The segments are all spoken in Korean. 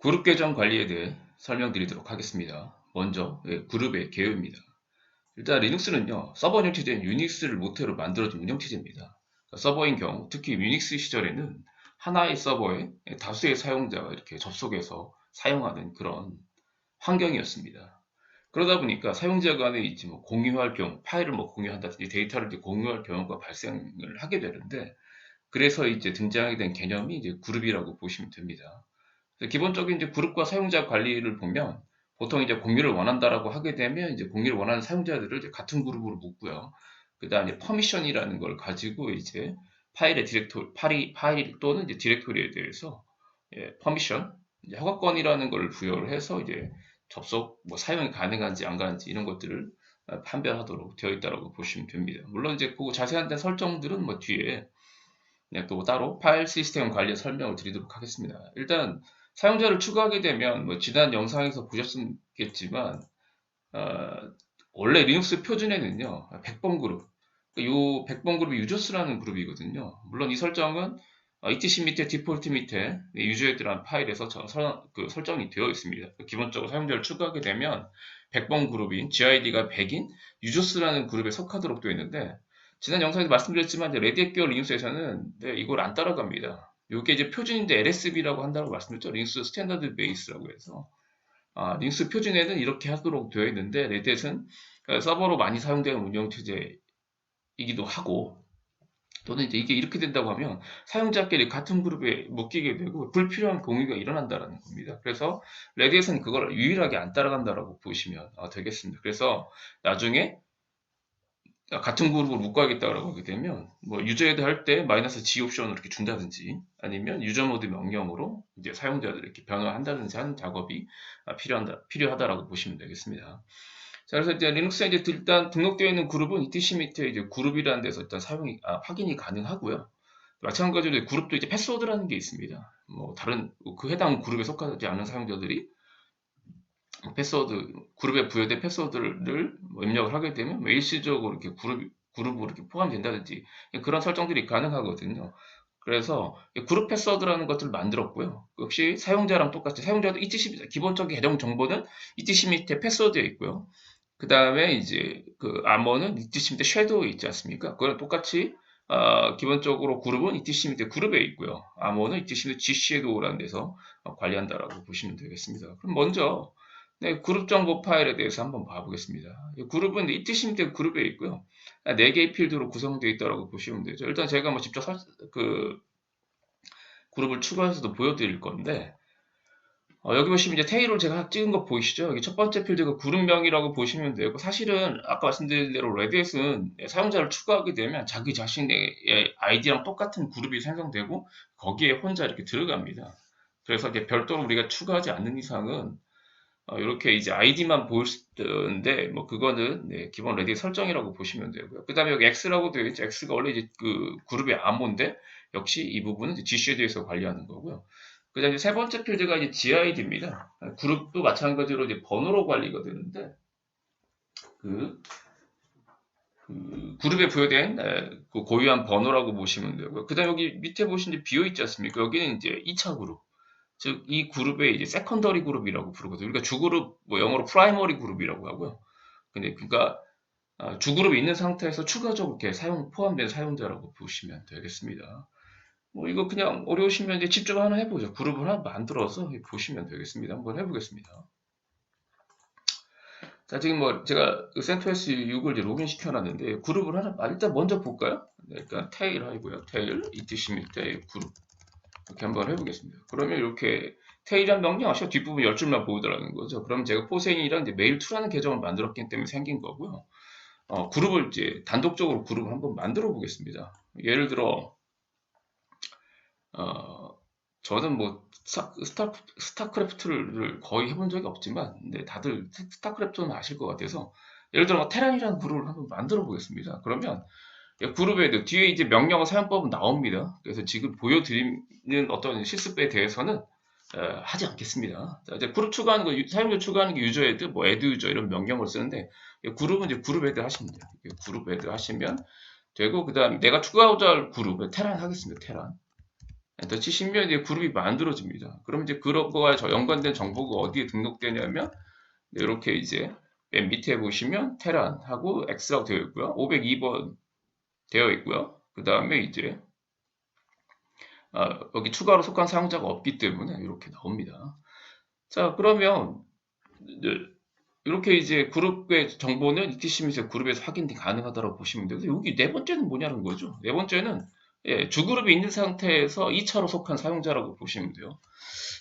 그룹 계정 관리에 대해 설명드리도록 하겠습니다. 먼저 그룹의 개요입니다. 일단 리눅스는요, 서버 운영체제인 유닉스를 모태로 만들어진 운영체제입니다. 그러니까 서버인 경우, 특히 유닉스 시절에는 하나의 서버에 다수의 사용자가 이렇게 접속해서 사용하는 그런 환경이었습니다. 그러다 보니까 사용자 간에 이제 뭐 공유할 경우, 파일을 뭐 공유한다든지 데이터를 이제 공유할 경우가 발생을 하게 되는데, 그래서 이제 등장하게 된 개념이 이제 그룹이라고 보시면 됩니다. 기본적인 이제 그룹과 사용자 관리를 보면 보통 이제 공유를 원한다라고 하게 되면 이제 공유를 원하는 사용자들을 이제 같은 그룹으로 묶고요. 그 다음에 퍼미션이라는 걸 가지고 이제 파일 또는 이제 디렉토리에 대해서 퍼미션, 이제 허가권이라는 걸 부여를 해서 이제 접속, 뭐 사용이 가능한지 안 가능한지 이런 것들을 판별하도록 되어 있다고 보시면 됩니다. 물론 이제 그 자세한 설정들은 뭐 뒤에 또 따로 파일 시스템 관리 설명을 드리도록 하겠습니다. 일단 사용자를 추가하게 되면 뭐 지난 영상에서 보셨겠지만 어, 원래 리눅스 표준에는요 100번 그룹, 이 100번 그룹이 유저스라는 그룹이거든요. 물론 이 설정은 etc 밑에 디폴트 밑에 유저에 들어간 파일에서 설정이 되어 있습니다. 기본적으로 사용자를 추가하게 되면 100번 그룹인 GID가 100인 유저스라는 그룹에 속하도록 되어 있는데, 지난 영상에서 말씀드렸지만 레디엣 계열 리눅스에서는 이걸 안 따라갑니다. 이게 이제 표준인데 LSB라고 한다고 말씀드렸죠. 리눅스 스탠다드 베이스라고 해서 리눅스 표준에는 이렇게 하도록 되어 있는데, 레디엣은 서버로 많이 사용되는 운영체제이기도 하고, 또는 이제 이게 이렇게 된다고 하면 사용자끼리 같은 그룹에 묶이게 되고 불필요한 공유가 일어난다는 겁니다. 그래서 레디에서는 그걸 유일하게 안 따라간다라고 보시면 되겠습니다. 그래서 나중에 같은 그룹으로 묶어야겠다라고 하게 되면 뭐 유저헤드 할 때 마이너스 G 옵션을 이렇게 준다든지 아니면 유저 모드 명령으로 이제 사용자들 이렇게 변화한다든지 하는 작업이 필요하다라고 보시면 되겠습니다. 자, 그래서 이제 리눅스에 이제 일단 등록되어 있는 그룹은 etc 밑에 이제 그룹이라는 데서 일단 확인이 가능하고요. 마찬가지로 그룹도 이제 패스워드라는 게 있습니다. 뭐 다른 그 해당 그룹에 속하지 않은 사용자들이 패스워드, 그룹에 부여된 패스워드를 뭐 입력을 하게 되면 뭐 일시적으로 이렇게 그룹으로 이렇게 포함된다든지 그런 설정들이 가능하거든요. 그래서 그룹 패스워드라는 것들을 만들었고요. 역시 사용자랑 똑같이 사용자도 etc 기본적인 계정 정보는 etc 밑에 패스워드에 있고요. 그 다음에 이제 그 암호는 etc 밑에 섀도우에 있지 않습니까? 그거랑 똑같이 기본적으로 그룹은 etc 밑에 그룹에 있고요. 암호는 etc 밑에 gshadow라는 데서 관리한다라고 보시면 되겠습니다. 그럼 먼저 그룹 정보 파일에 대해서 한번 봐보겠습니다. 그룹은 etc 밑에 그룹에 있고요. 4개의 필드로 구성되어 있다고 보시면 되죠. 일단 제가 뭐 직접 그룹을 추가해서도 보여드릴 건데, 여기 보시면 이제 테일을 제가 찍은 거 보이시죠? 여기 첫 번째 필드가 그룹명이라고 보시면 되고, 사실은 아까 말씀드린 대로 레디엣은 사용자를 추가하게 되면 자기 자신의 아이디랑 똑같은 그룹이 생성되고 거기에 혼자 이렇게 들어갑니다. 그래서 이제 별도로 우리가 추가하지 않는 이상은 이렇게 이제 아이디만 보일 텐데, 뭐 그거는 기본 레디엣 설정이라고 보시면 되고요. 그 다음에 여기 X라고 되어 있죠. X가 원래 이제 그 그룹의 암호인데 역시 이 부분은 G쉐드에서 관리하는 거고요. 그 다음에 세 번째 필드가 이제 GID입니다. 그룹도 마찬가지로 이제 번호로 관리가 되는데, 그, 그룹에 부여된 그 고유한 번호라고 보시면 되고요. 그 다음에 여기 밑에 보시면 비어 있지 않습니까? 여기는 이제 2차 그룹. 즉, 이 그룹의 이제 세컨더리 그룹이라고 부르거든요. 그러니까 주그룹, 뭐 영어로 프라이머리 그룹이라고 하고요. 근데 그러니까 주그룹이 있는 상태에서 추가적으로 이렇게 포함된 사용자라고 보시면 되겠습니다. 뭐 이거 그냥 어려우시면 이제 직접 하나 해보죠. 그룹을 하나 만들어서 보시면 되겠습니다. 한번 해보겠습니다. 자, 지금 뭐 제가 CentOS 6을 이제 로그인 시켜놨는데 그룹을 하나 일단 먼저 볼까요? 일단 테일 하고요. 테일 etc 밑에 그룹 이렇게 한번 해보겠습니다. 그러면 이렇게 테일이란 명령 아시죠? 뒷부분 10줄만 보이더라는 거죠. 그럼 제가 포생이랑 이제 메일2라는 계정을 만들었기 때문에 생긴 거고요. 그룹을 이제 단독적으로 그룹을 한번 만들어 보겠습니다. 예를 들어 저는 뭐 스타크래프트를 거의 해본 적이 없지만 다들 스타크래프트는 아실 것 같아서 예를 들어 뭐 테란이라는 그룹을 한번 만들어 보겠습니다. 그러면 그룹에 뒤에 이제 명령어 사용법은 나옵니다. 그래서 지금 보여드리는 어떤 실습에 대해서는 하지 않겠습니다. 자, 이제 그룹 추가하는 거, 사용자 추가하는 게 유저 헤드, 뭐 애드 유저 이런 명령어를 쓰는데 그룹은 이제 그룹 헤드 하시면 돼요. 그룹 헤드 하시면 되고, 그 다음에 내가 추가하고자 할 그룹 테란 하겠습니다. 테란. 엔터 치시면 이제 그룹이 만들어집니다. 그럼 이제 그거와 연관된 정보가 어디에 등록되냐면 이렇게 이제 맨 밑에 보시면 테란하고 X라고 되어 있고요. 502번 되어 있고요. 그 다음에 이제 여기 추가로 속한 사용자가 없기 때문에 이렇게 나옵니다. 자, 그러면 이제 이렇게 이제 그룹의 정보는 ETC미터 그룹에서 확인이 가능하다고 보시면 되고 여기 네 번째는 뭐냐는 거죠. 네 번째는 주그룹이 있는 상태에서 2차로 속한 사용자라고 보시면 돼요.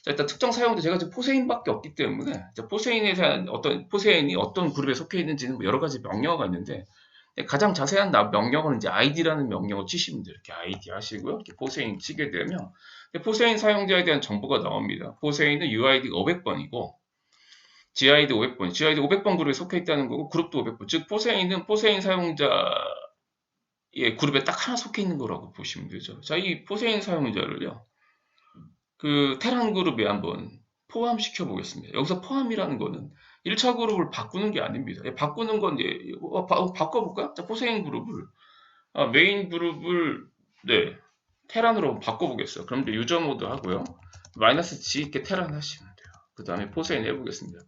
자, 일단 특정 사용자 제가 지금 포세인밖에 없기 때문에 포세인에 대한 포세인이 어떤 그룹에 속해 있는지는 뭐 여러 가지 명령어가 있는데 가장 자세한 명령어는 이제 id라는 명령어 치시면 돼요. 이렇게 id 하시고요. 이렇게 포세인 치게 되면 포세인 사용자에 대한 정보가 나옵니다. 포세인은 UID가 500번이고 GID 500번, GID 500번 그룹에 속해 있다는 거고 그룹도 500번. 즉 포세인은 포세인 사용자의 그룹에 딱 하나 속해 있는 거라고 보시면 되죠. 자, 이 포세인 사용자를요. 그 테란 그룹에 한번 포함시켜 보겠습니다. 여기서 포함이라는 거는 1차 그룹을 바꾸는 게 아닙니다. 바꾸는 건 바꿔볼까요? 자, 포세인 그룹을 메인 그룹을 테란으로 바꿔보겠어요. 그럼 이제 유저 모드 하고요. 마이너스 G 있게 테란 하시면 돼요. 그 다음에 포세인 해보겠습니다.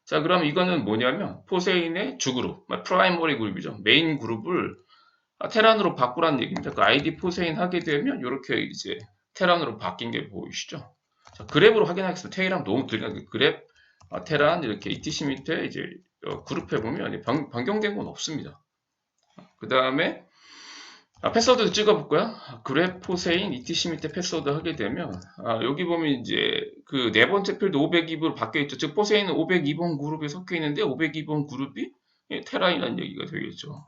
자, 그럼 이거는 뭐냐면 포세인의 주그룹, 프라이머리 그룹이죠. 메인 그룹을 테란으로 바꾸라는 얘기입니다. 그 ID 포세인 하게 되면 이렇게 이제 테란으로 바뀐 게 보이시죠? 자, 그랩으로 확인하겠습니다. 테이랑 너무 길게 그랩 테란 이렇게 ETC 밑에 이제 그룹해 보면 변경된 건 없습니다. 그 다음에 패스워드 찍어볼까요? 그랩 포세인 ETC 밑에 패스워드 하게 되면 여기 보면 이제 그 네 번째 필드 502번으로 바뀌어 있죠. 즉 포세인은 502번 그룹에 속해 있는데 502번 그룹이 테란이라는 얘기가 되겠죠.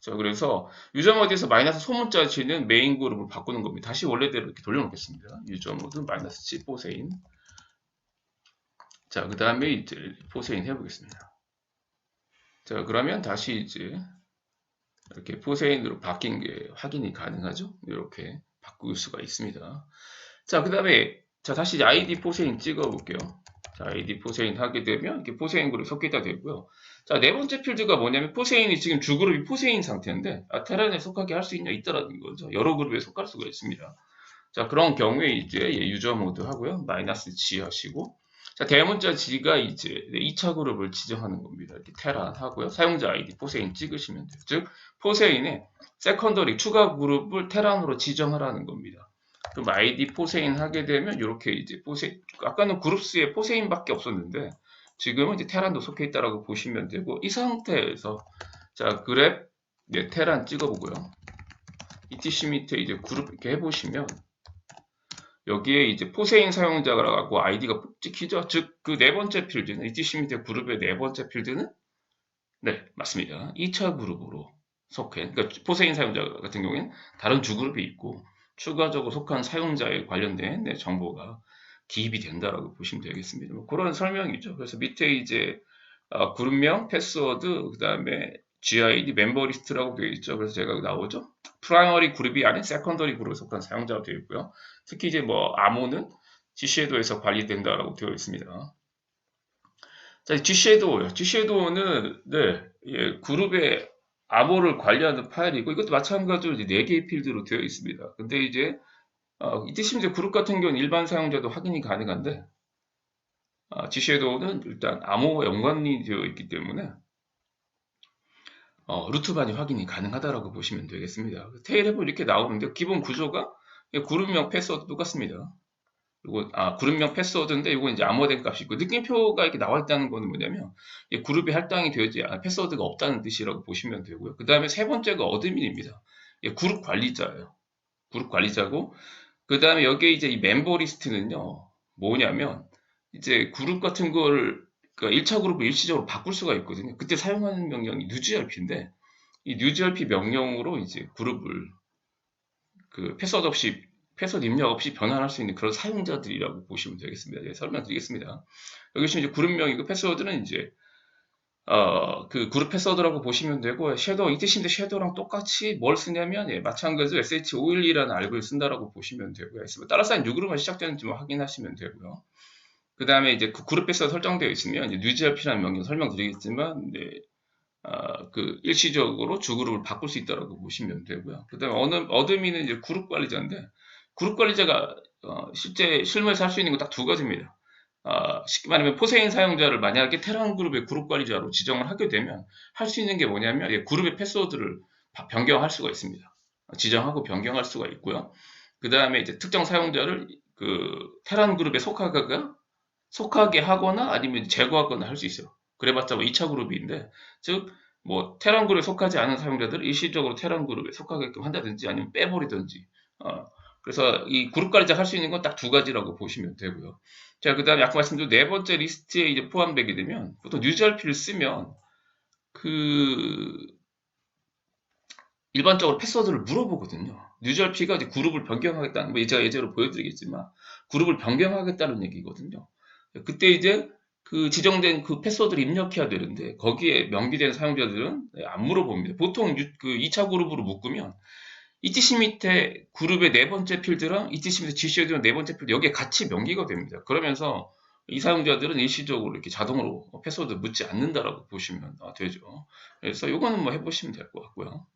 자, 그래서 유저 모드에서 마이너스 소문자 치는 메인 그룹을 바꾸는 겁니다. 다시 원래대로 이렇게 돌려놓겠습니다. 유저 모드 마이너스 C 포세인. 자, 그 다음에 이제 포세인 해보겠습니다. 자, 그러면 다시 이제 이렇게 포세인으로 바뀐 게 확인이 가능하죠. 이렇게 바꿀 수가 있습니다. 자, 그 다음에 다시 이제 ID 포세인 찍어볼게요. 자, ID 포세인 하게 되면 이렇게 포세인 그룹이 속해 있다 되고요. 자, 네 번째 필드가 뭐냐면 포세인이 지금 주그룹이 포세인 상태인데 테란에 속하게 할 수 있냐 있다라는 거죠. 여러 그룹에 속할 수가 있습니다. 자, 그런 경우에 이제 유저 모드 하고요. 마이너스 G 하시고 자, 대문자 G가 이제 2차 그룹을 지정하는 겁니다. 이렇게 테란 하고요. 사용자 ID 포세인 찍으시면 돼요. 즉 포세인의 세컨더리 추가 그룹을 테란으로 지정하라는 겁니다. 그럼 ID 포세인 하게 되면 이렇게 이제 아까는 그룹스에 포세인밖에 없었는데 지금은 이제 테란도 속해 있다라고 보시면 되고 이 상태에서 자, 그랩 테란 찍어보고요. ETC 밑에 이제 그룹 이렇게 해보시면 여기에 이제 포세인 사용자라고 아이디가 찍히죠. 즉 그 네 번째 필드는 ETC 밑에 그룹의 네 번째 필드는 맞습니다. 2차 그룹으로 속해. 그러니까 포세인 사용자 같은 경우에는 다른 주그룹이 있고 추가적으로 속한 사용자에 관련된 정보가 기입이 된다라고 보시면 되겠습니다. 뭐 그런 설명이죠. 그래서 밑에 이제 그룹명, 패스워드, 그 다음에 GID, 멤버 리스트라고 되어 있죠. 그래서 제가 나오죠. 프라이머리 그룹이 아닌 세컨더리 그룹에 속한 사용자가 되어 있고요. 특히 이제 뭐 암호는 G섀도우에서 관리된다라고 되어 있습니다. 자, G섀도우요. G섀도우는 그룹의 암호를 관리하는 파일이고 이것도 마찬가지로 이제 4개의 필드로 되어 있습니다. 근데 이제 ETC 이제 그룹 같은 경우는 일반 사용자도 확인이 가능한데 G섀도우는 일단 암호와 연관이 되어 있기 때문에 루트반이 확인이 가능하다라고 보시면 되겠습니다. 테일 해보면 이렇게 나오는데 기본 구조가 그룹명 패스워드 똑같습니다. 그리고 그룹명 패스워드인데 이거 이제 암호화된 값이 있고 느낌표가 이렇게 나와 있다는 거는 뭐냐면 그룹이 할당이 되지 패스워드가 없다는 뜻이라고 보시면 되고요. 그 다음에 세 번째가 어드민입니다. 그룹 관리자예요. 그룹 관리자고 그 다음에 여기에 이제 이 멤버 리스트는요 뭐냐면 이제 그룹 같은 거를 그러니까 1차 그룹을 일시적으로 바꿀 수가 있거든요. 그때 사용하는 명령이 newgrp인데 이 newgrp 명령으로 이제 그룹을 그 패스워드 입력 없이 변환할 수 있는 그런 사용자들이라고 보시면 되겠습니다. 네, 설명드리겠습니다. 여기 지금 이제 그룹명이고 패스워드는 이제 그 그룹 패스워드라고 보시면 되고 섀도우 ETC인데 섀도우랑 똑같이 뭘 쓰냐면 마찬가지로 SH512라는 알고를 쓴다라고 보시면 되고요. 따라서 한 6으로만 시작되는지 확인하시면 되고요. 그 다음에 이제 그 그룹 패스가 설정되어 있으면 newgrp라는 명령 설명드리겠지만 그 일시적으로 주그룹을 바꿀 수 있다고 보시면 되고요. 그 다음에 어드민은 이제 그룹 관리자인데 그룹 관리자가 실제 실무에서 할 수 있는 건 딱 두 가지입니다. 쉽게 말하면 포세인 사용자를 만약에 테란 그룹의 그룹 관리자로 지정을 하게 되면 할 수 있는 게 뭐냐면 그룹의 패스워드를 변경할 수가 있습니다. 지정하고 변경할 수가 있고요. 그 다음에 이제 특정 사용자를 그 테란 그룹에 속하게 하거나 아니면 제거하거나 할 수 있어요. 그래봤자 뭐 2차 그룹인데, 즉, 뭐, 테란 그룹에 속하지 않은 사용자들을 일시적으로 테란 그룹에 속하게끔 한다든지 아니면 빼버리든지, 그래서 이 그룹 관리자 할 수 있는 건 딱 두 가지라고 보시면 되고요. 자, 그 다음에 아까 말씀드린 네 번째 리스트에 이제 포함되게 되면, 보통 유저RP를 쓰면, 그, 일반적으로 패스워드를 물어보거든요. 유저RP가 이제 그룹을 변경하겠다는, 뭐 제가 예제로 보여드리겠지만, 그룹을 변경하겠다는 얘기거든요. 그때 이제 그 지정된 그 패스워드를 입력해야 되는데 거기에 명기된 사용자들은 안 물어봅니다. 보통 그 2차 그룹으로 묶으면 ETC 밑에 그룹의 네 번째 필드랑 ETC 밑에 GC에도 네 번째 필드 여기에 같이 명기가 됩니다. 그러면서 이 사용자들은 일시적으로 이렇게 자동으로 패스워드 묻지 않는다라고 보시면 되죠. 그래서 이거는 뭐 해보시면 될 것 같고요.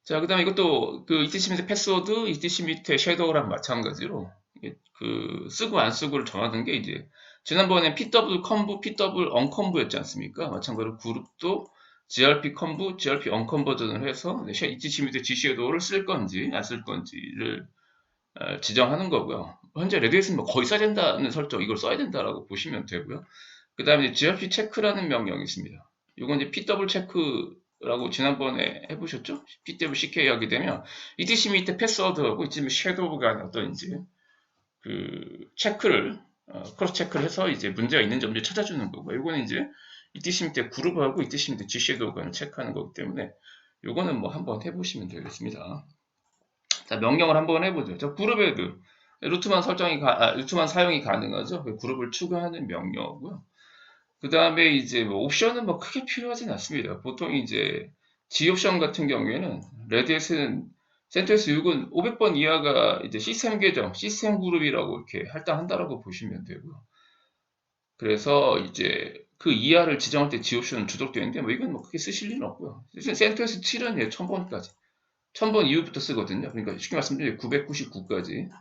자, 그 다음에 이것도 그 ETC 밑에 패스워드, ETC 밑에 섀도우랑 마찬가지로 그 쓰고 안 쓰고를 정하는 게 이제 지난번에 PW 컴브, PW 언컴브였지 않습니까? 마찬가지로 그룹도 GRP 컴브, GRP 언컨버전을 해서 ETC 밑에 G 섀도우를 쓸 건지 안 쓸 건지를 지정하는 거고요. 현재 레드햇은 뭐 거의 써야 된다는 설정, 이걸 써야 된다라고 보시면 되고요. 그 다음에 GRP 체크라는 명령이 있습니다. 이건 이제 PW 체크라고 지난번에 해보셨죠? PW CK 하게 되면 ETC 밑에 패스워드하고 이쯤에 섀도우가 어떤 이제 그 체크를 크로스 체크를 해서 이제 문제가 있는지 없는지 찾아주는 거고, 이거는 이제 ETC 밑에 그룹하고 ETC 밑에 G 섀도우가 체크하는 거기 때문에 이거는 뭐 한번 해보시면 되겠습니다. 자, 명령을 한번 해보죠. 저 그룹 헤드 루트만 루트만 사용이 가능하죠. 그룹을 추가하는 명령이고요. 그 다음에 이제 뭐 옵션은 뭐 크게 필요하진 않습니다. 보통 이제 G 옵션 같은 경우에는 레드햇은 CentOS 6은 500번 이하가 이제 시스템 계정, 시스템 그룹이라고 이렇게 할당한다라고 보시면 되고요. 그래서 이제 그 이하를 지정할 때 G 옵션은 주도되는데 뭐 이건 뭐 크게 쓰실 일은 없고요. CentOS 7은 1000번까지 1000번 이후부터 쓰거든요. 그러니까 쉽게 말씀드리면 999까지가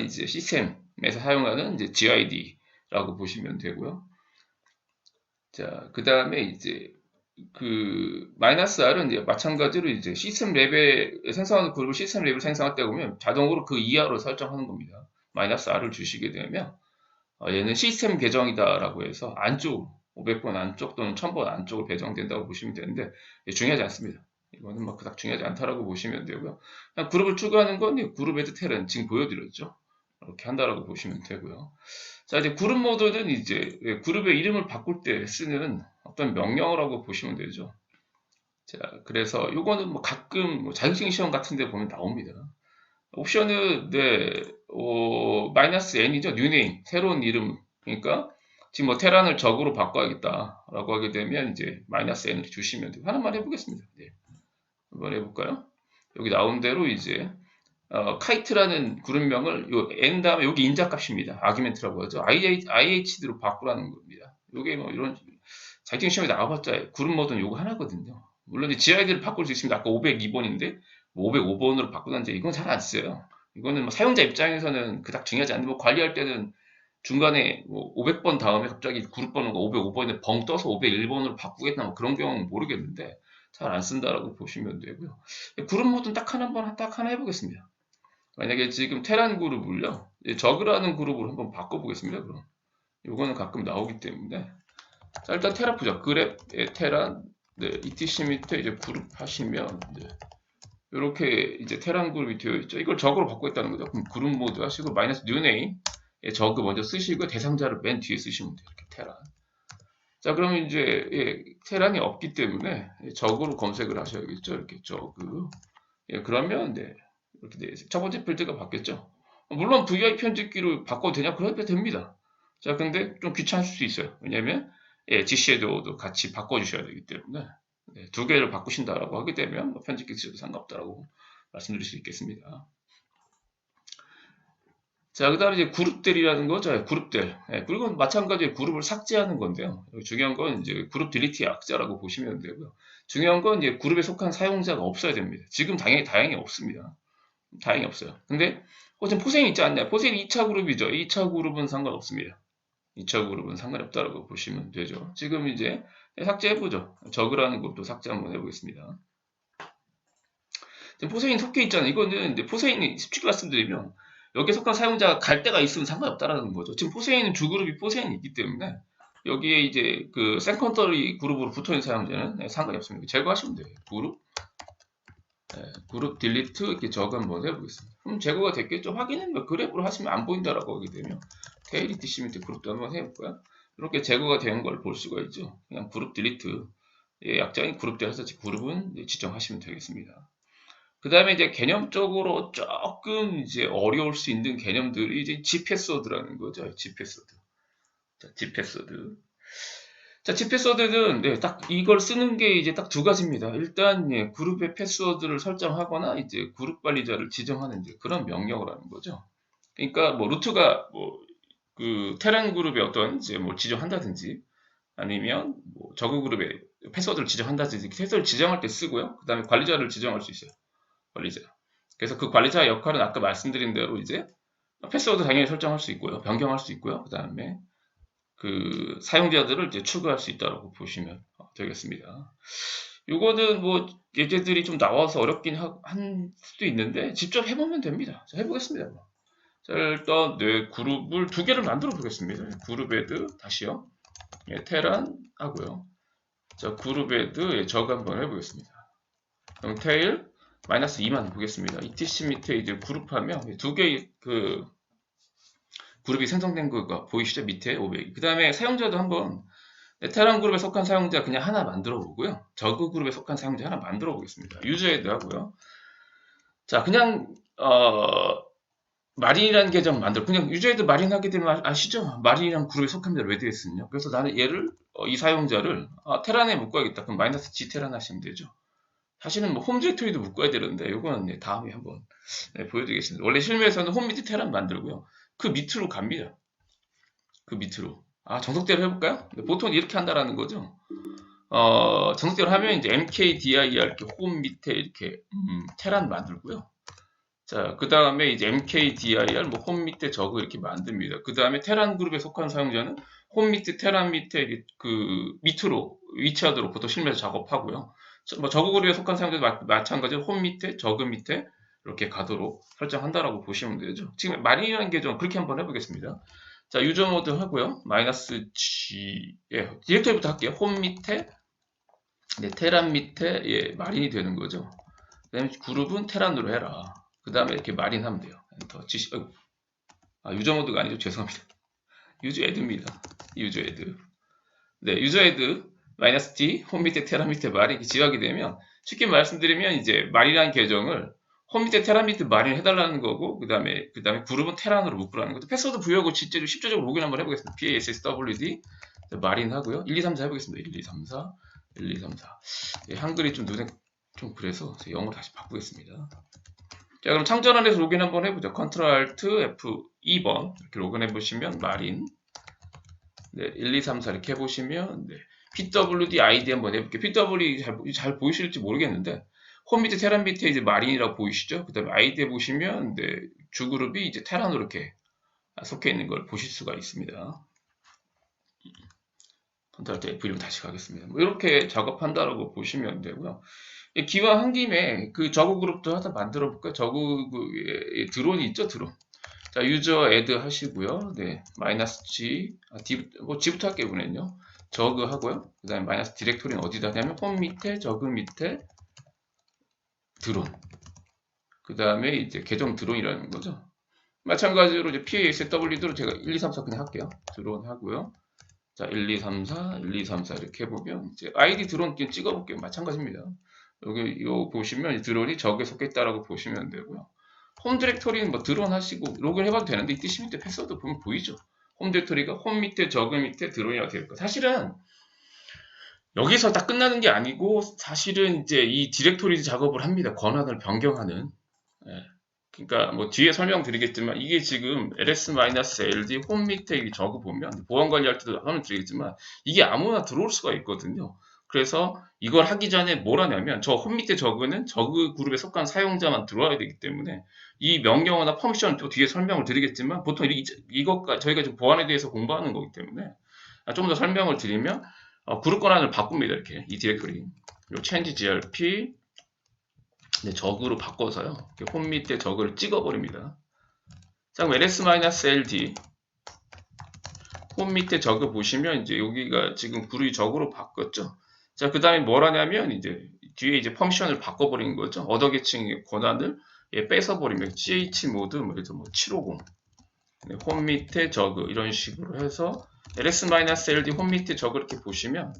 이제 시스템에서 사용하는 이제 GID라고 보시면 되고요. 자, 그 다음에 이제 그 마이너스 R은 이제 마찬가지로 이제 시스템 레벨 생성하는 그룹을 시스템 레벨 생성할 때 보면 자동으로 그 이하로 설정하는 겁니다. 마이너스 R을 주시게 되면 얘는 시스템 계정이다라고 해서 안쪽 500번 안쪽 또는 1000번 안쪽으로 배정된다고 보시면 되는데 중요하지 않습니다. 이거는 막 그닥 중요하지 않다라고 보시면 되고요. 그냥 그룹을 추가하는 건 그룹 헤드 텔은 지금 보여드렸죠. 이렇게 한다라고 보시면 되고요. 자, 이제 그룹 모드는 이제 그룹의 이름을 바꿀 때 쓰는 어떤 명령어라고 보시면 되죠. 자, 그래서 요거는 뭐 가끔 뭐 자격증 시험 같은 데 보면 나옵니다. 옵션은 마이너스 n이죠. 뉴네임, 새로운 이름. 그러니까 지금 뭐 테란을 적으로 바꿔야겠다라고 하게 되면 이제 마이너스 n을 주시면 돼요. 하나만 해보겠습니다. 네. 한번 해볼까요? 여기 나온 대로 이제 카이트라는 그룹명을 요 n 다음에 여기 인자값입니다. 아규멘트라고 하죠. IHD로 바꾸라는 겁니다. 요게 뭐 이런 자격증 시험에 나와봤자 그룹 모드는 요거 하나거든요. 물론 이제 GID를 바꿀 수 있습니다. 아까 502번인데 505번으로 바꾸던지 이건 잘 안 써요. 이거는 뭐 사용자 입장에서는 그닥 중요하지 않는데 뭐 관리할 때는 중간에 뭐 500번 다음에 갑자기 그룹 번호가 505번에 벙 떠서 501번으로 바꾸겠나 뭐 그런 경우는 모르겠는데 잘 안 쓴다라고 보시면 되고요. 그룹 모드는 딱 하나 해보겠습니다. 만약에 지금 테란 그룹을요, 저그라는 그룹으로 한번 바꿔보겠습니다. 그럼 이거는 가끔 나오기 때문에 자, 일단 테라 보자. 그랩 테란 네, ETC 밑에 이제 그룹 하시면 네, 이렇게 이제 테란 그룹이 되어 있죠. 이걸 저그로 바꾸겠다는 거죠. 그럼 그룹 모드 하시고 마이너스 뉴네임 저그 먼저 쓰시고 대상자를 맨 뒤에 쓰시면 돼요. 이렇게 테란. 자, 그러면 이제 테란이 없기 때문에 저그로 검색을 하셔야겠죠. 이렇게 저그. 그러면 네, 이렇게 돼 있어요. 첫 번째 필드가 바뀌었죠. 물론 VI 편집기로 바꿔도 되냐? 그래도 됩니다. 자, 근데 좀 귀찮을 수 있어요. 왜냐면 G섀도우도 같이 바꿔주셔야 되기 때문에 두 개를 바꾸신다라고 하게 되면 뭐 편집기 쓰셔도 상관없다라고 말씀드릴 수 있겠습니다. 자, 그 다음에 이제 그룹들이라는 거죠. 그룹들. 그리고 마찬가지로 그룹을 삭제하는 건데요. 중요한 건 이제 그룹 딜리트 약자라고 보시면 되고요. 중요한 건 이제 그룹에 속한 사용자가 없어야 됩니다. 지금 다행히 없습니다. 다행히 없어요. 근데 지금 포세인 있지 않냐? 포세인 2차 그룹이죠. 2차 그룹은 상관없습니다. 2차 그룹은 상관이 없다고 보시면 되죠. 지금 이제 삭제해보죠. 저그라는 것도 삭제 한번 해보겠습니다. 지금 포세인 속해 있잖아요. 이거는 이제 포세인이 쉽게 말씀드리면 여기에 속한 사용자가 갈 데가 있으면 상관없다라는 거죠. 지금 포세인은 주 그룹이 포세인이 있기 때문에 여기에 이제 그 세컨더리 그룹으로 붙어있는 사용자는 상관이 없습니다. 제거하시면 돼요. 그룹 딜리트 이렇게 저거 한번 해보겠습니다. 그럼 제거가 됐겠죠? 확인은 뭐 그래프로 하시면 안 보인다라고 하게 되면 테일이 뜨시면 그룹도 한번 해볼까요? 이렇게 제거가 된 걸 볼 수가 있죠. 그냥 그룹 딜리트 약자인 그룹들에서 그룹은 지정하시면 되겠습니다. 그 다음에 이제 개념적으로 조금 이제 어려울 수 있는 개념들이 이제 G패스워드라는 거죠. G패스워드. 자, G패스워드. 자, G패스워드는 딱 이걸 쓰는 게 이제 딱 두 가지입니다. 일단 그룹의 패스워드를 설정하거나 이제 그룹 관리자를 지정하는 이제 그런 명령을 하는 거죠. 그러니까 뭐 루트가 뭐 그 테란 그룹의 어떤 이제 뭐 지정한다든지 아니면 뭐 저그 그룹의 패스워드를 지정한다든지 패스워드를 지정할 때 쓰고요. 그 다음에 관리자를 지정할 수 있어요. 관리자. 그래서 그 관리자의 역할은 아까 말씀드린 대로 이제 패스워드 당연히 설정할 수 있고요. 변경할 수 있고요. 그 다음에 그 사용자들을 이제 추가할 수 있다고 보시면 되겠습니다. 요거는 뭐 예제들이 좀 나와서 어렵긴 한 수도 있는데 직접 해보면 됩니다. 자, 해보겠습니다. 자, 일단 그룹을 두 개를 만들어 보겠습니다. 그룹 헤드 다시요. 테란 하고요. 자, 그룹 헤드 저거 한번 해보겠습니다. 그럼 테일 마이너스 2만 보겠습니다. etc 밑에 이제 그룹하면 두 개의 그 그룹이 생성된 거가 보이시죠? 밑에 500. 그 다음에 사용자도 한번 테란 그룹에 속한 사용자 그냥 하나 만들어 보고요. 저그 그룹에 속한 사용자 하나 만들어 보겠습니다. 유저 헤드 하고요. 자, 그냥 마린이라는 계정 만들어. 그냥 유저 헤드 마린 하게 되면 아시죠? 마린이라는 그룹에 속합니다. 레드에스는요. 그래서 나는 얘를 이 사용자를 테란에 묶어야겠다. 그럼 마이너스 G 테란 하시면 되죠. 사실은 뭐 홈 디렉토리도 묶어야 되는데 이거는 다음에 한번 보여드리겠습니다. 원래 실무에서는 홈 밑에 테란 만들고요. 그 밑으로 갑니다. 그 밑으로. 정석대로 해볼까요? 보통 이렇게 한다라는 거죠. 정석대로 하면 이제 mkdir 이렇게 홈 밑에 이렇게 테란 만들고요. 자, 그 다음에 이제 mkdir 뭐 홈 밑에 저거 이렇게 만듭니다. 그 다음에 테란 그룹에 속한 사용자는 홈 밑에 테란 밑에 그 밑으로 위치하도록 보통 실무에서 작업하고요. 뭐 저그 그룹에 속한 사용자도 마찬가지로 홈 밑에 저그 밑에 이렇게 가도록 설정한다라고 보시면 되죠. 지금 마린이라는 계정 그렇게 한번 해보겠습니다. 자, 유저 모드 하고요. 마이너스 G, 디렉토리부터 할게요. 홈 밑에, 테란 밑에, 마린이 되는 거죠. 그 다음에 그룹은 테란으로 해라. 그 다음에 이렇게 마린 하면 돼요. 엔터, G, 유저 모드가 아니죠. 죄송합니다. 유저 헤드입니다. 유저 헤드. 네, 유저 헤드, 마이너스 T, 홈 밑에 테란 밑에 마린 이렇게 지정하게 되면 쉽게 말씀드리면 이제 마린이라는 계정을 홈 밑에 테란 밑에 마린 해달라는 거고 그 다음에 그룹은 테란으로 묶으라는 것도 패스워드 부여하고 실제로 십조적으로 로그인 한번 해보겠습니다. PASSWD 마린 하고요. 1, 2, 3, 4 해보겠습니다. 1, 2, 3, 4 1, 2, 3, 4 한글이 좀 눈에 좀 그래서 영어로 다시 바꾸겠습니다. 자, 그럼 창전 안에서 로그인 한번 해보죠. Ctrl Alt F2번 이렇게 로그인 해보시면 마린 1, 2, 3, 4 이렇게 해보시면 PWD ID 한번 해볼게요. PWD 잘 보이실지 모르겠는데 홈 밑에 테란 밑에 이제 마린이라고 보이시죠? 그 다음에 아이디에 보시면 주그룹이 이제 테란으로 이렇게 속해 있는 걸 보실 수가 있습니다. 컨트롤 F1로 다시 가겠습니다. 뭐 이렇게 작업한다라고 보시면 되고요. 기왕 한 김에 그 저그 그룹도 하나 만들어 볼까요? 저그 드론이 있죠, 드론. 자, 유저 애드 하시고요. 마이너스 G, G부터 할게요, 이번엔요. 저그 하고요. 그 다음에 마이너스 디렉토리는 어디다 하냐면 홈 밑에, 저그 밑에, 드론. 그 다음에 이제 계정 드론이라는 거죠. 마찬가지로 이제 PASWD로 제가 1, 2, 3, 4 그냥 할게요. 드론 하고요. 자, 1, 2, 3, 4, 1, 2, 3, 4 이렇게 해보면 이제 아이디 드론 그냥 찍어볼게요. 마찬가지입니다. 여기 이거 보시면 드론이 저기에 속했다라고 보시면 되고요. 홈 디렉토리는 뭐 드론 하시고 로그인 해봐도 되는데 이 PC 밑에 패스워드 보면 보이죠. 홈 디렉토리가 홈 밑에 저그 밑에 드론이라고 되어 있고 사실은 여기서 다 끝나는 게 아니고 사실은 이제 이 디렉토리 작업을 합니다. 권한을 변경하는. 그러니까 뭐 뒤에 설명드리겠지만 이게 지금 ls-ld 홈 밑에 저거 보면 보안 관리할 때도 설명드리겠지만 이게 아무나 들어올 수가 있거든요. 그래서 이걸 하기 전에 뭘 하냐면 저 홈 밑에 저그는 저그 그룹에 속한 사용자만 들어와야 되기 때문에 이 명령어나 퍼미션은 또 뒤에 설명을 드리겠지만 보통 이것과 저희가 지금 보안에 대해서 공부하는 거기 때문에 좀 더 설명을 드리면 그룹 권한을 바꿉니다. 이렇게 이 디렉토리 요 change grp 저그로 바꿔서요. 홈 밑에 저그를 찍어버립니다. 자, 그럼 ls-ld 홈 밑에 저그 보시면 이제 여기가 지금 그룹이 저그로 바꿨죠. 자, 그 다음에 뭘 하냐면 이제 뒤에 이제 퍼미션을 바꿔버린 거죠. 어더 계층의 권한을 뺏어버리면 ch 모드 뭐 750 홈 밑에 저그 이런 식으로 해서 ls-ld 홈 밑에 저그 이렇게 보시면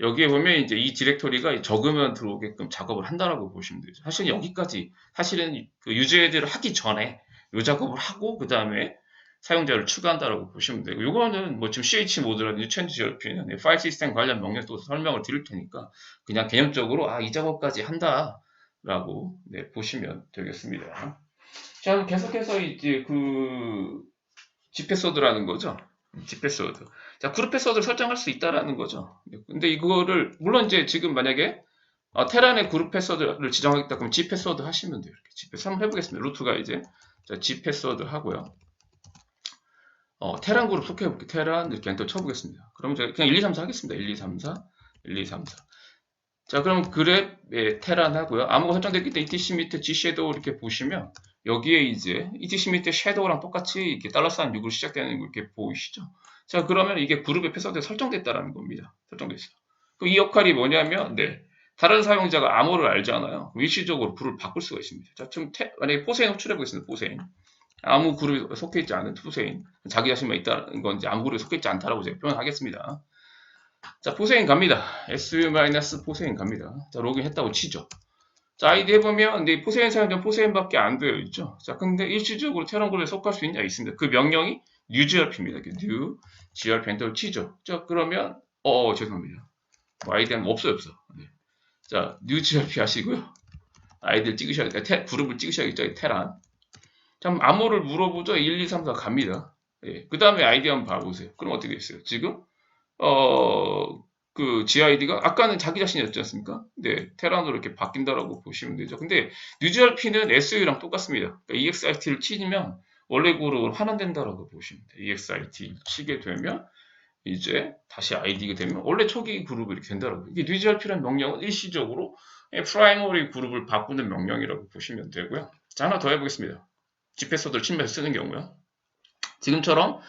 여기에 보면 이제 이 디렉토리가 적으면 들어오게끔 작업을 한다라고 보시면 되죠. 사실 여기까지 사실은 그 유저애들을 하기 전에 이 작업을 하고 그 다음에 사용자를 추가한다라고 보시면 되고 이거는 뭐 지금 CH 모드라든지 change grp는 파일 시스템 관련 명령도 설명을 드릴 테니까 그냥 개념적으로 이 작업까지 한다라고 보시면 되겠습니다. 자, 그럼 계속해서 이제 그 집패스워드라는 거죠. 집패스워드. 자, 그룹 패스워드를 설정할 수 있다라는 거죠. 근데 이거를 물론 이제 지금 만약에 테란의 그룹 패스워드를 지정하겠다 그러면 G패스워드 하시면 돼요. 이렇게 G패스 한번 해보겠습니다. 루트가 이제 G패스워드 하고요. 테란 그룹 속해볼게요. 테란 이렇게 엔터 쳐보겠습니다. 그럼 제가 그냥 1, 2, 3, 4 하겠습니다. 1, 2, 3, 4, 1, 2, 3, 4. 자, 그럼 그랩 테란 하고요. 암호가 설정됐기 때문에 etc 밑에 G 섀도우 이렇게 보시면 여기에 이제 etc 밑에 섀도우랑 똑같이 이렇게 $사인 6으로 시작되는 거 이렇게 보이시죠? 자, 그러면 이게 그룹의 패스워드가 설정됐다라는 겁니다. 설정됐어요. 그럼 이 역할이 뭐냐면, 다른 사용자가 암호를 알잖아요. 일시적으로 그룹을 바꿀 수가 있습니다. 자, 지금 만약에 포세인 호출해 보겠습니다. 포세인. 아무 그룹에 속해 있지 않은 포세인. 자기 자신만 있다는 건 이제 아무 그룹에 속해 있지 않다라고 제가 표현하겠습니다. 자, 포세인 갑니다. su-포세인 갑니다. 자, 로그인 했다고 치죠. 자, 아이디 해보면, 포세인 사용자는 포세인밖에 안 되어 있죠. 자, 근데 일시적으로 테란 그룹에 속할 수 있냐? 있습니다. 그 명령이 new grp입니다. new grp 엔터를 치죠. 자, 그러면, 죄송합니다. 아이디는 없어요, 없어. 자, new grp 하시고요. 아이디를 찍으셔야겠다. 그룹을 찍으셔야겠죠. 테란. 자, 암호를 물어보죠. 1, 2, 3, 4 갑니다. 그 다음에 아이디 한번 봐보세요. 그럼 어떻게 됐어요? 지금, 그 GID가 아까는 자기 자신이었지 않습니까? 테란으로 이렇게 바뀐다라고 보시면 되죠. 근데 뉴GRP는 SU랑 똑같습니다. 그러니까 EXIT를 치면 원래 그룹으로 환원된다라고 보시면 돼요. EXIT 치게 되면 이제 다시 ID가 되면 원래 초기 그룹이 이렇게 된다라고. 이게 뉴GRP라는 명령은 일시적으로 프라이머리 그룹을 바꾸는 명령이라고 보시면 되고요. 자, 하나 더 해보겠습니다. G패스워드를 치면서 쓰는 경우요. 지금처럼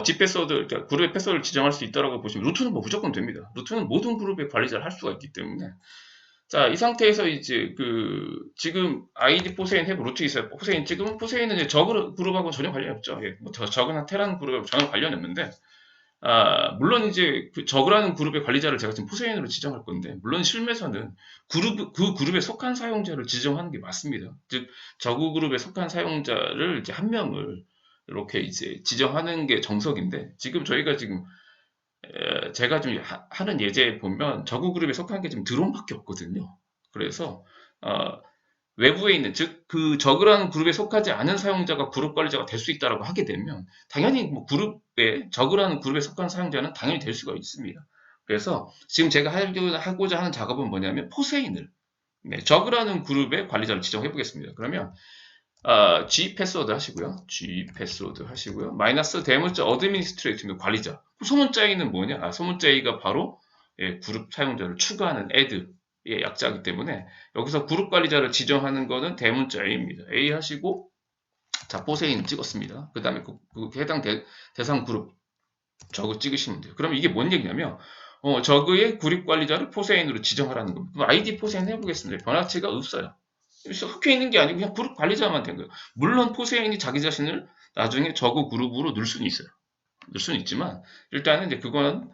G패스워드, 그러니까 그룹의 패스워드를 지정할 수 있다고 보시면 루트는 뭐 무조건 됩니다. 루트는 모든 그룹의 관리자를 할 수가 있기 때문에 자, 이 상태에서 이제 지금 ID 포세인 해보 루트 있어요. 포세인 지금은 포세인은 이제 저그 그룹하고 전혀 관련이 없죠. 뭐 저그나 테란 그룹하고 전혀 관련이 없는데 물론 이제 그 저그라는 그룹의 관리자를 제가 지금 포세인으로 지정할 건데 물론 실무에서는 그 그룹에 속한 사용자를 지정하는 게 맞습니다. 즉 저그 그룹에 속한 사용자를 이제 한 명을 이렇게 이제 지정하는 게 정석인데 지금 저희가 지금 제가 좀 하는 예제에 보면 저그 그룹에 속한 게 지금 드론밖에 없거든요. 그래서 외부에 있는 즉 그 저그라는 그룹에 속하지 않은 사용자가 그룹 관리자가 될 수 있다라고 하게 되면 당연히 뭐 그룹에 저그라는 그룹에 속한 사용자는 당연히 될 수가 있습니다. 그래서 지금 제가 하고자 하는 작업은 뭐냐면 포세인을 저그라는 그룹의 관리자를 지정해 보겠습니다. 그러면 G 패스워드 하시고요. G 패스워드 하시고요. 마이너스 대문자 어드미니스트레이터 관리자. 소문자 A는 뭐냐? 소문자 A가 바로 그룹 사용자를 추가하는 add 약자이기 때문에 여기서 그룹 관리자를 지정하는 거는 대문자 A입니다. A 하시고 자 포세인 찍었습니다. 그 다음에 그 해당 대상 그룹 저거 찍으시면 돼요. 그럼 이게 뭔 얘기냐면 저그의 그룹 관리자를 포세인으로 지정하라는 겁니다. 그럼 ID 포세인 해보겠습니다. 변화치가 없어요. 속해 있는 게 아니고 그냥 그룹 관리자만 된 거예요. 물론 포세인이 자기 자신을 나중에 저그 그룹으로 넣을 수는 있어요. 넣을 수는 있지만 일단은 이제 그건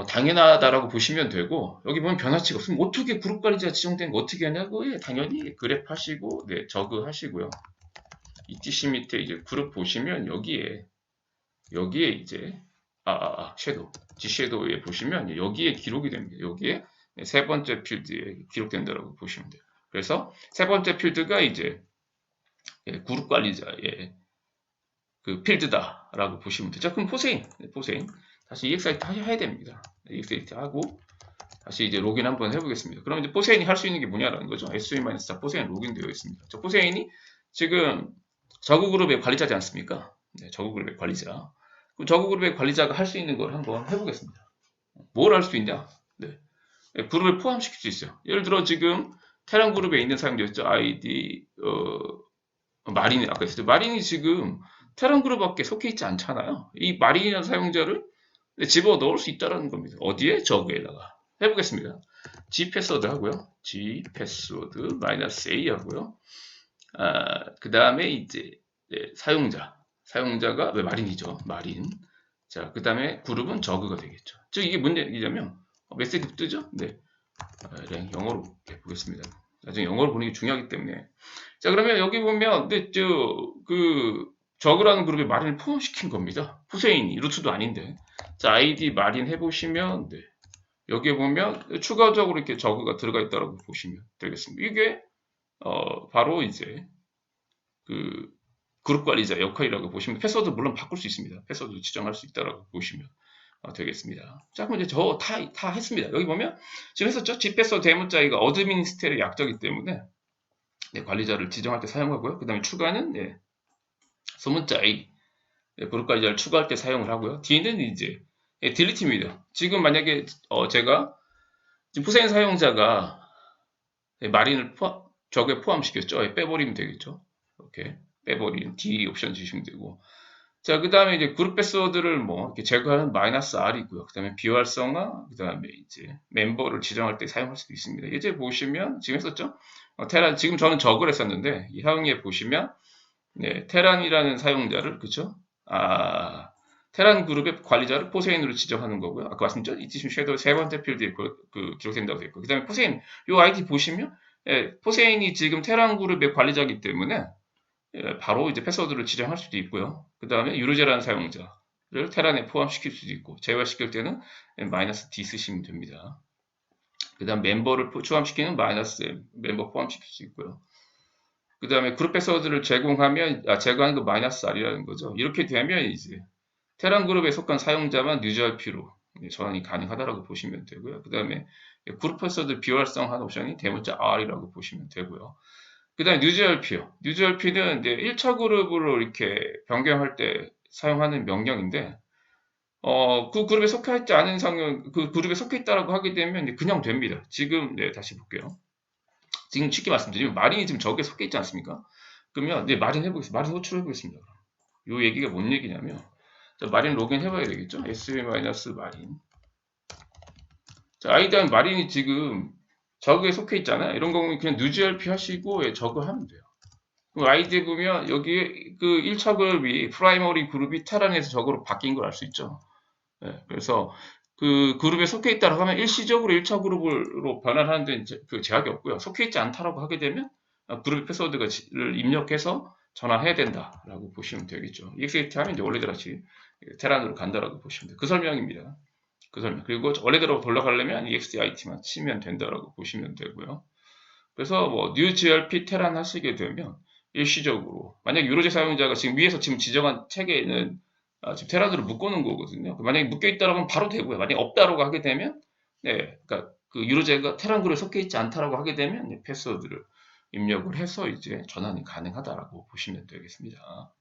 당연하다라고 보시면 되고 여기 보면 변화치가 없으면 어떻게 그룹 관리자 지정된 거 어떻게 하냐고 당연히 그래프 하시고 저그 하시고요. etc 밑에 이제 그룹 보시면 여기에 이제 섀도우 G 섀도우에 보시면 여기에 기록이 됩니다. 여기에 세 번째 필드에 기록된다라고 보시면 돼요. 그래서 세 번째 필드가 이제 그룹 관리자의 그 필드다라고 보시면 되죠. 그럼 포세인. 다시 EXIT 해야 됩니다. EXIT 하고 다시 이제 로그인 한번 해보겠습니다. 그럼 이제 포세인이 할 수 있는 게 뭐냐라는 거죠. SUE-4 포세인 로그인 되어 있습니다. 저 포세인이 지금 저그그룹의 관리자지 않습니까? 네, 저그그룹의 관리자. 그럼 저그그룹의 관리자가 할 수 있는 걸 한번 해보겠습니다. 뭘 할 수 있냐? 네. 그룹을 포함시킬 수 있어요. 예를 들어 지금 테란 그룹에 있는 사용자였죠. 아이디 마린 아까 했을 때 마린이 지금 테란 그룹밖에 속해 있지 않잖아요. 이 마린이라는 사용자를 집어 넣을 수 있다는 겁니다. 어디에? 저그에다가 해보겠습니다. G 패스워드 하고요. G 패스워드 -A 하고요. 그 다음에 이제 사용자가 왜 마린이죠. 마린. 자, 그 다음에 그룹은 저그가 되겠죠. 즉 이게 뭔 얘기냐면 메시지 뜨죠? 네. 영어로 보겠습니다. 나중에 영어로 보는 게 중요하기 때문에. 자, 그러면 여기 보면 근데 저그라는 그룹에 마린을 포함시킨 겁니다. 후세인이 루트도 아닌데. 자, 아이디 마린 해보시면 네. 여기에 보면 추가적으로 이렇게 저그가 들어가 있다고 보시면 되겠습니다. 이게 바로 이제 그 그룹 관리자 역할이라고 보시면 패스워드 물론 바꿀 수 있습니다. 패스워드 지정할 수 있다라고 보시면 되겠습니다. 자, 그럼 이제 저 다 했습니다. 여기 보면 지금 했었죠? G패스워드 대문자 이가 어드민스트의 약자이기 때문에 네, 관리자를 지정할 때 사용하고요. 그 다음에 추가는 네, 소문자 A 네, 그룹 관리자를 추가할 때 사용을 하고요. D는 이제 네, 딜리트입니다. 지금 만약에 제가 지금 후세인 사용자가 네, 마린을 저게 포함시켰죠. 네, 빼버리면 되겠죠. 이렇게 빼버린 D 옵션 주시면 되고. 자, 그 다음에 이제 그룹 패스워드를 뭐 이렇게 제거하는 -R이고요. 그 다음에 비활성화, 그 다음에 이제 멤버를 지정할 때 사용할 수도 있습니다. 이제 보시면 지금 했었죠? 테란 지금 저는 저그를 했었는데 이 사용에 보시면 네, 테란이라는 사용자를 그쵸? 테란 그룹의 관리자를 포세인으로 지정하는 거고요. 아까 말씀드렸죠? 이지심 섀도우 세 번째 필드에 기록된다고 되어 있고 그 다음에 포세인 이 아이디 보시면 포세인이 지금 테란 그룹의 관리자이기 때문에 바로 이제 패스워드를 지정할 수도 있고요. 그 다음에 유로제라는 사용자를 테란에 포함시킬 수도 있고 제외시킬 때는 -D 쓰시면 됩니다. 그 다음 멤버를 포함시키는 멤버 포함시킬 수 있고요. 그 다음에 그룹 패스워드를 제공하는 그 -R이라는 거죠. 이렇게 되면 이제 테란 그룹에 속한 사용자만 뉴저RP로 전환이 가능하다라고 보시면 되고요. 그 다음에 그룹 패스워드 비활성화 옵션이 대문자 R이라고 보시면 되고요. 그 다음에 뉴저RP요. 뉴저RP는 이제 1차 그룹으로 이렇게 변경할 때 사용하는 명령인데, 그 그룹에 속해 있지 않은 그 그룹에 속해 있다라고 하게 되면 그냥 됩니다. 지금, 네, 다시 볼게요. 지금 쉽게 말씀드리면, 마린이 지금 저기에 속해 있지 않습니까? 그러면, 네, 마린 해보겠습니다. 마린 호출해보겠습니다. 이 얘기가 뭔 얘기냐면, 자, 마린 로그인 해봐야 되겠죠? SUE-마린. 자, 아이디는 마린이 지금 저그에 속해 있잖아요. 이런 경우는 그냥 뉴저RP 하시고 저그 하면 돼요. 그럼 아이디에 보면 여기 그 1차 그룹이 프라이머리 그룹이 테란에서 저그로 바뀐 걸 알 수 있죠. 네, 그래서 그 그룹에 속해 있다고 하면 일시적으로 1차 그룹으로 변환하는 데 그 제약이 없고요. 속해 있지 않다라고 하게 되면 그룹의 패스워드를 입력해서 전환해야 된다라고 보시면 되겠죠. EXIT 하면 이제 원래대로 다시 테란으로 간다라고 보시면 돼요. 그 설명입니다. 그 설명. 그리고 원래대로 돌아가려면 EXIT만 치면 된다라고 보시면 되고요. 그래서 뭐 뉴GRP 테란 하시게 되면 일시적으로 만약 유로제 사용자가 지금 위에서 지금 지정한 체계에는 지금 테란으로 묶어놓은 거거든요. 만약에 묶여 있다라고 하면 바로 되고요. 만약에 없다라고 하게 되면 네, 그러니까 그 유로제가 테란 그룹에 속해 있지 않다라고 하게 되면 패스워드를 입력을 해서 이제 전환이 가능하다라고 보시면 되겠습니다.